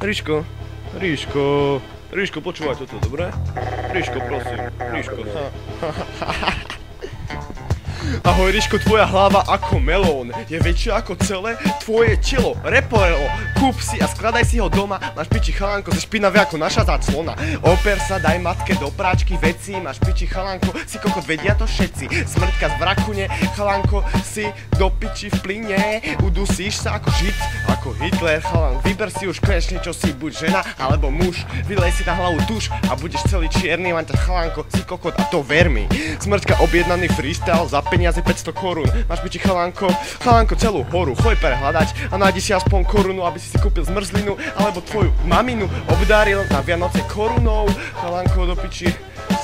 Ríško, Ríško, Ríško, počúvaj toto, dobre? Ríško, prosím, Ríško. Ahoj Ríško, tvoja hlava ako melón je väčšia ako celé tvoje telo. Reporelo, kúp si a skladaj si ho doma. Máš piči chalánko, si špinavé ako naša záclona. Oper sa, daj matke do práčky veci. Máš piči chalánko, si kokot, vedia to všetci. Smrťka z vrakune, chalánko, si do piči v plyne. Udusíš sa ako žid, ako Hitler. Chalán, vyber si už konečne, čo si, buď žena alebo muž. Vylej si na hlavu tuš a budeš celý čierny. Mám ťa chalánko, si kokot a to ver mi. Smrťka, objednaný freestyle za peniaze 500 korún. Máš piči chalánko, celú horu. Choj prehľadať a nájdi si aspoň korunu, aby si kúpil zmrzlinu alebo tvoju maminu obdaril na Vianoce korunou. Chalánko, do piči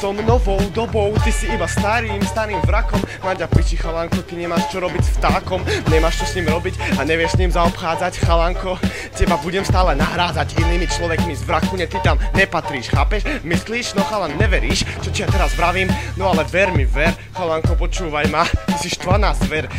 som novou dobou, ty si iba starým vrakom. Máťa piči chalánko, ty nemáš čo robiť s vtákom, nemáš čo s ním robiť a nevieš s ním zaobchádzať. Chalánko, teba budem stále nahrádzať inými človekmi z vrakune, ty tam nepatríš, chápeš? Myslíš? No chalan, neveríš, čo ti ja teraz vravím? No ale ver mi, ver, chalánko, počúvaj ma, ty si štvaná zver,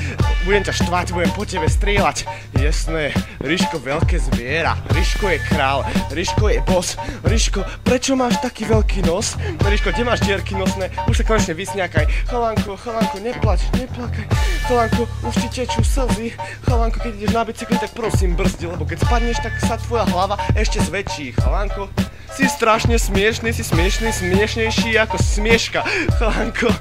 budem ťa štvať, budem po tebe strieľať. Jasné, Ríško veľké zviera, Ríško je král, Ríško je boss. Ríško, prečo máš taký veľký nos? Ríško, kde máš dierky nosné? Už sa konečne vysňakaj. Chalánko, neplač, neplakaj. Chalánko, už ti tečú slzy. Chalánko, keď ideš na bicykli, tak prosím brzdi, lebo keď spadneš, tak sa tvoja hlava ešte zväčší. Chalánko, si strašne smiešný, si smiešnejší ako smieška. Chalánko,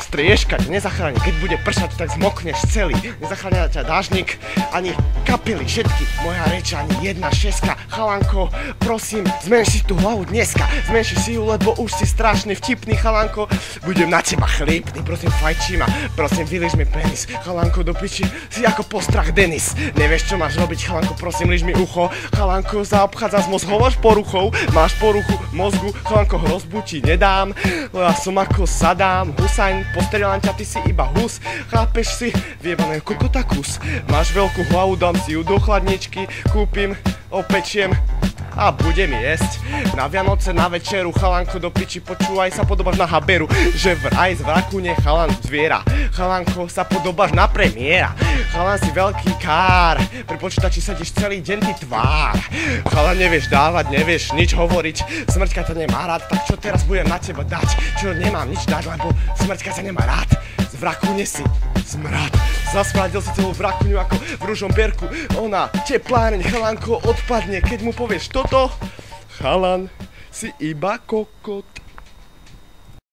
striežka ťa nezachráni, keď bude pršať, tak zmokneš celý. Nezachránia ťa dážnik, ani kapely, všetky, moja reč, ani jedna šeska. Chalánko, prosím, zmenši si tú hlavu dneska, zmenši si ju, lebo už si strašný vtipný. Chalánko, budem na teba chlípny, prosím, fajčí ma, prosím, vylíž mi penis. Chalánko, do piči, si ako postrach Denis, nevieš, čo máš robiť. Chalánko, prosím, líž mi ucho. Chalánko, zaobchádza s mozgovou poruchou, máš poruchu mozgu. Chalánko, hrozbu ti nedám, ja som ako Saddam Hussein, postrieľam ťa, ty si iba hus. Chápeš si, vyjebané kokota kus. Máš veľkú hlavu, dám si ju do chladničky, kúpim, opečiem a budem jesť. Na Vianoce, na večeru, chalánko, do piči, počúvaj, sa podobáš na Haberu, že vraj z vrakune chalan zviera. Chalánko, sa podobáš na premiéra. Chalan, si veľký kár, pri počítači sedíš celý deň, ty tvár. Chalan, nevieš dávať, nevieš nič hovoriť, Smrťka ťa nemá rád, tak čo teraz budem na teba dať? Čo nemám nič dať, lebo Smrťka ťa nemá rád. Z vrakune si smrad, zasmradil si celú vrakuniu ako v ružom bierku. Ona, tepláreň, chalánko, odpadne, keď mu povieš toto. Chalan, si iba kokot.